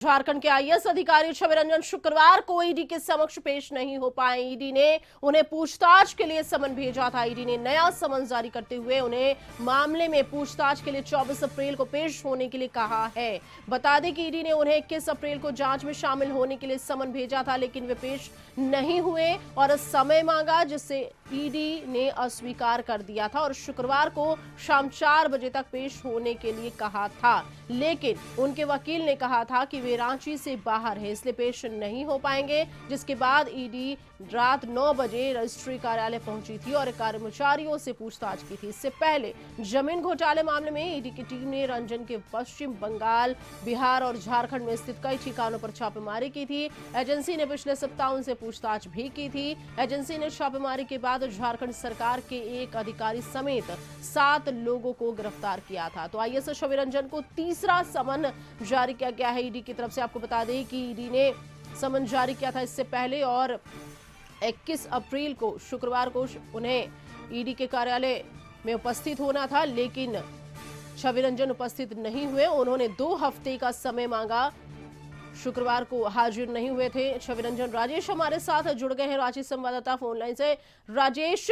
झारखंड के आईएएस अधिकारी छवि रंजन शुक्रवार को ईडी के समक्ष पेश नहीं हो पाए। ईडी ने उन्हें पूछताछ के लिए समन भेजा था। ईडी ने नया समन जारी करते हुए उन्हें मामले में पूछताछ के लिए 24 अप्रैल को पेश होने के लिए कहा है। बता दें कि ईडी ने उन्हें 21 अप्रैल को जांच में शामिल होने के लिए समन भेजा था, लेकिन वे पेश नहीं हुए और समय मांगा, जिसे ईडी ने अस्वीकार कर दिया था और शुक्रवार को शाम 4 बजे तक पेश होने के लिए कहा था। लेकिन उनके वकील ने कहा था कि वे रांची से बाहर है, इसलिए पेश नहीं हो पाएंगे। जिसके बाद ईडी रात 9 बजे रजिस्ट्री कार्यालय पहुंची थी और कर्मचारियों से पूछताछ की थी। इससे पहले जमीन घोटाले मामले में ईडी की टीम ने रंजन के पश्चिम बंगाल, बिहार और झारखंड में स्थित कई ठिकानों पर छापेमारी की थी। एजेंसी ने पिछले सप्ताह उनसे पूछताछ भी की थी। एजेंसी ने छापेमारी के बाद झारखंड सरकार के एक अधिकारी समेत 7 लोगों को गिरफ्तार किया था। तो आईएएस छवि रंजन को तीसरा समन जारी किया गया है ईडी की तरफ से। आपको बता दें कि ईडी ने समन जारी किया था इससे पहले और 21 अप्रैल को शुक्रवार को उन्हें ईडी के कार्यालय में उपस्थित होना था, लेकिन छवि रंजन उपस्थित नहीं हुए। उन्होंने 2 हफ्ते का समय मांगा, शुक्रवार को हाजिर नहीं हुए थे छवि रंजन। राजेश हमारे साथ जुड़ गए हैं, रांची संवाददाता फोन लाइन से। राजेश,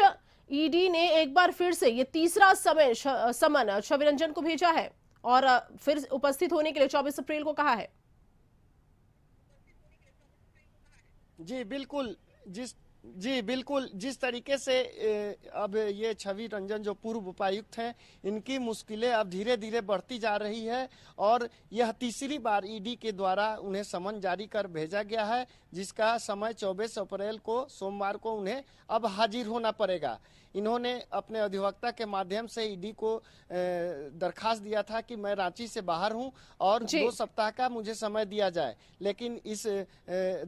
ईडी ने एक बार फिर से ये तीसरा समन छवि रंजन को भेजा है और फिर उपस्थित होने के लिए 24 अप्रैल को कहा है। जी बिल्कुल जिस तरीके से अब ये छवि रंजन जो पूर्व उपायुक्त हैं, इनकी मुश्किलें अब धीरे धीरे बढ़ती जा रही है और यह तीसरी बार ईडी के द्वारा उन्हें समन जारी कर भेजा गया है, जिसका समय 24 अप्रैल को सोमवार को उन्हें अब हाजिर होना पड़ेगा। इन्होंने अपने अधिवक्ता के माध्यम से ईडी को दरखास्त दिया था कि मैं रांची से बाहर हूं और 2 सप्ताह का मुझे समय दिया जाए, लेकिन इस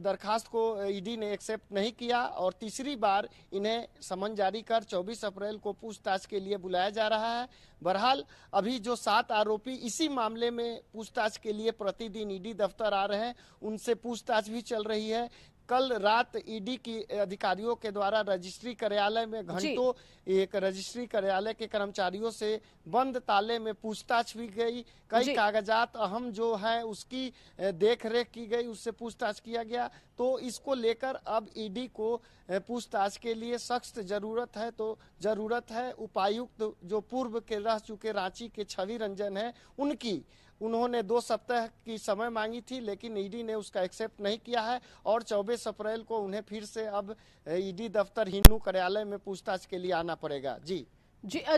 दरखास्त को ईडी ने एक्सेप्ट नहीं किया और तीसरी बार इन्हें समन जारी कर 24 अप्रैल को पूछताछ के लिए बुलाया जा रहा है। बहरहाल अभी जो 7 आरोपी इसी मामले में पूछताछ के लिए प्रतिदिन ईडी दफ्तर आ रहे हैं, उनसे पूछताछ भी चल रही है। कल रात ईडी की अधिकारियों के द्वारा रजिस्ट्री कार्यालय में घंटों एक रजिस्ट्री कार्यालय के कर्मचारियों से बंद ताले में पूछताछ भी गई। कई कागजात अहम जो है उसकी देखरेख की गई, उससे पूछताछ किया गया। तो इसको लेकर अब ईडी को पूछताछ के लिए सख्त जरूरत है, तो जरूरत है उपायुक्त जो पूर्व के रह चुके रांची के छवि रंजन है उनकी। उन्होंने 2 सप्ताह की समय मांगी थी, लेकिन ईडी ने उसका एक्सेप्ट नहीं किया है और 24 अप्रैल को उन्हें फिर से अब ईडी दफ्तर हिन्नू कार्यालय में पूछताछ के लिए आना पड़ेगा। जी,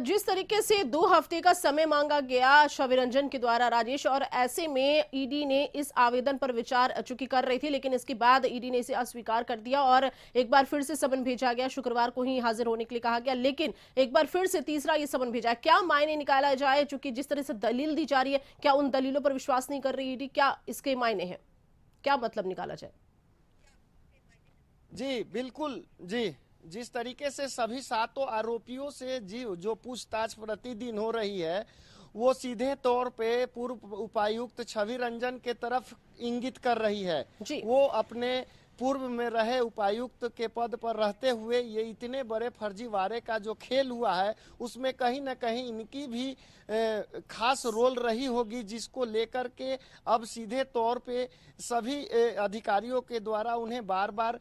जिस तरीके से 2 हफ्ते का समय मांगा गया छवि रंजन के द्वारा राजेश, और ऐसे में ईडी ने इस आवेदन पर विचार चूंकि कर रही थी, लेकिन इसके बाद ईडी ने इसे अस्वीकार कर दिया और एक बार फिर से समन भेजा गया। शुक्रवार को ही हाजिर होने के लिए कहा गया, लेकिन एक बार फिर से तीसरा ये समन भेजा। क्या मायने निकाला जाए, चूंकि जिस तरह से दलील दी जा रही है, क्या उन दलीलों पर विश्वास नहीं कर रही ईडी? क्या इसके मायने हैं, क्या मतलब निकाला जाए? जी बिल्कुल। जी, जिस तरीके से सभी 7 आरोपियों से जो पूछताछ प्रतिदिन हो रही है, वो सीधे तौर पे पूर्व उपायुक्त छवि रंजन के तरफ इंगित कर रही है। वो अपने पूर्व में रहे उपायुक्त के पद पर रहते हुए ये इतने बड़े फर्जीवाड़े का जो खेल हुआ है, उसमें कहीं न कहीं इनकी भी खास रोल रही होगी, जिसको लेकर के अब सीधे तौर पे सभी अधिकारियों के द्वारा उन्हें बार बार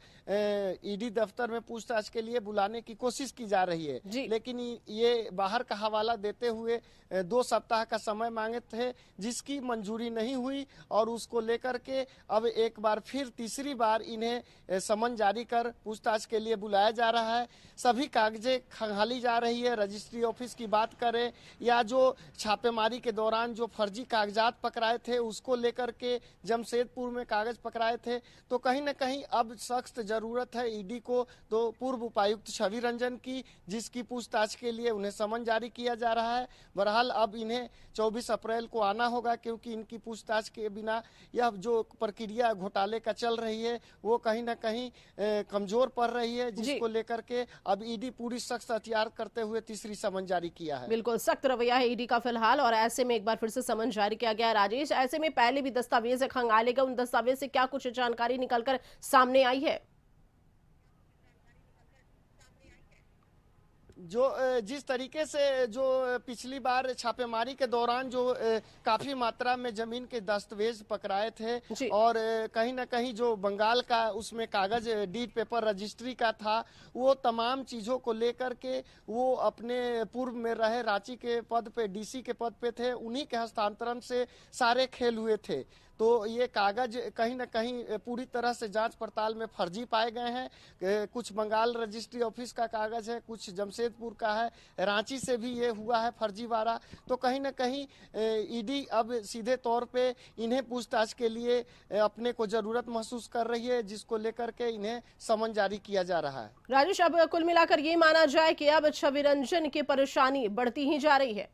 ईडी दफ्तर में पूछताछ के लिए बुलाने की कोशिश की जा रही है। लेकिन ये बाहर का हवाला देते हुए 2 सप्ताह का समय मांगे थे, जिसकी मंजूरी नहीं हुई और उसको लेकर के अब एक बार फिर तीसरी बार इन्हें समन जारी कर पूछताछ के लिए बुलाया जा रहा है। सभी कागजें खंगाली जा रही है। रजिस्ट्री ऑफिस की बात करें या जो छापेमारी के दौरान जो फर्जी कागजात पकड़ाए थे उसको लेकर के जमशेदपुर में कागज पकड़ाए थे, तो कहीं न कहीं अब सख्त जरूरत है ईडी को तो पूर्व उपायुक्त छवि रंजन की, जिसकी पूछताछ के लिए उन्हें समन जारी किया जा रहा है। बहरहाल अब इन्हें 24 अप्रैल को आना होगा, क्योंकि इनकी पूछताछ के बिना यह जो प्रक्रिया घोटाले का चल रही है वो कहीं न कहीं कमजोर पड़ रही है, जिसको लेकर के अब ईडी पूरी सख्त हथियार करते हुए तीसरी समन जारी किया है। बिल्कुल सख्त रवैया है ईडी का फिलहाल, और ऐसे में एक बार फिर से समन जारी किया गया। राजेश, ऐसे में पहले भी दस्तावेज खंगाले गए, उन दस्तावेज से क्या कुछ जानकारी निकलकर सामने आई है? जिस तरीके से जो पिछली बार छापेमारी के दौरान जो काफी मात्रा में जमीन के दस्तावेज पकड़ाए थे जी। और कहीं ना कहीं जो बंगाल का उसमें कागज डीड पेपर रजिस्ट्री का था, वो तमाम चीजों को लेकर के वो अपने पूर्व में रहे रांची के पद पे, डीसी के पद पे थे, उन्हीं के हस्तांतरण से सारे खेल हुए थे। तो ये कागज कहीं ना कहीं पूरी तरह से जांच पड़ताल में फर्जी पाए गए हैं। कुछ बंगाल रजिस्ट्री ऑफिस का कागज है, कुछ जमशेदपुर का है, रांची से भी ये हुआ है फर्जीवाड़ा। तो कहीं ना कहीं ईडी अब सीधे तौर पे इन्हें पूछताछ के लिए अपने को जरूरत महसूस कर रही है, जिसको लेकर के इन्हें समन जारी किया जा रहा है। राजेश, अब कुल मिलाकर ये माना जाए कि अब छवि रंजन की परेशानी बढ़ती ही जा रही है।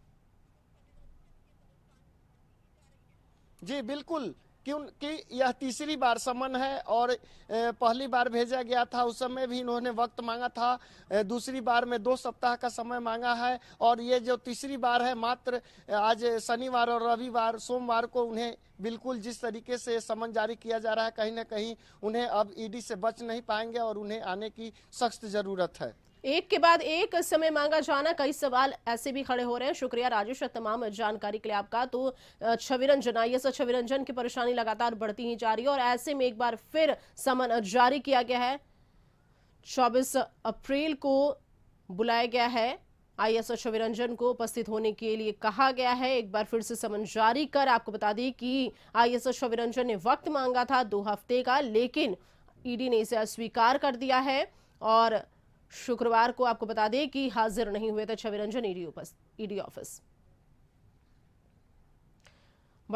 जी बिल्कुल, क्योंकि यह तीसरी बार समन है और पहली बार भेजा गया था, उस समय भी इन्होंने वक्त मांगा था। दूसरी बार में 2 सप्ताह का समय मांगा है और ये जो तीसरी बार है, मात्र आज शनिवार और रविवार, सोमवार को उन्हें बिल्कुल जिस तरीके से समन जारी किया जा रहा है, कहीं ना कहीं उन्हें अब ईडी से बच नहीं पाएंगे और उन्हें आने की सख्त जरूरत है। एक के बाद एक समय मांगा जाना, कई सवाल ऐसे भी खड़े हो रहे हैं। शुक्रिया राजेश तमाम जानकारी के लिए आपका। तो छवि रंजन, आईएएस छवि रंजन की परेशानी लगातार बढ़ती ही जा रही है और ऐसे में एक बार फिर समन जारी किया गया है। 24 अप्रैल को बुलाया गया है, आईएएस छवि रंजन को उपस्थित होने के लिए कहा गया है। एक बार फिर से समन जारी कर आपको बता दें कि आईएएस छवि रंजन ने वक्त मांगा था 2 हफ्ते का, लेकिन ईडी ने इसे अस्वीकार कर दिया है और शुक्रवार को आपको बता दें कि हाजिर नहीं हुए थे छवि रंजन ईडी ऑफिस।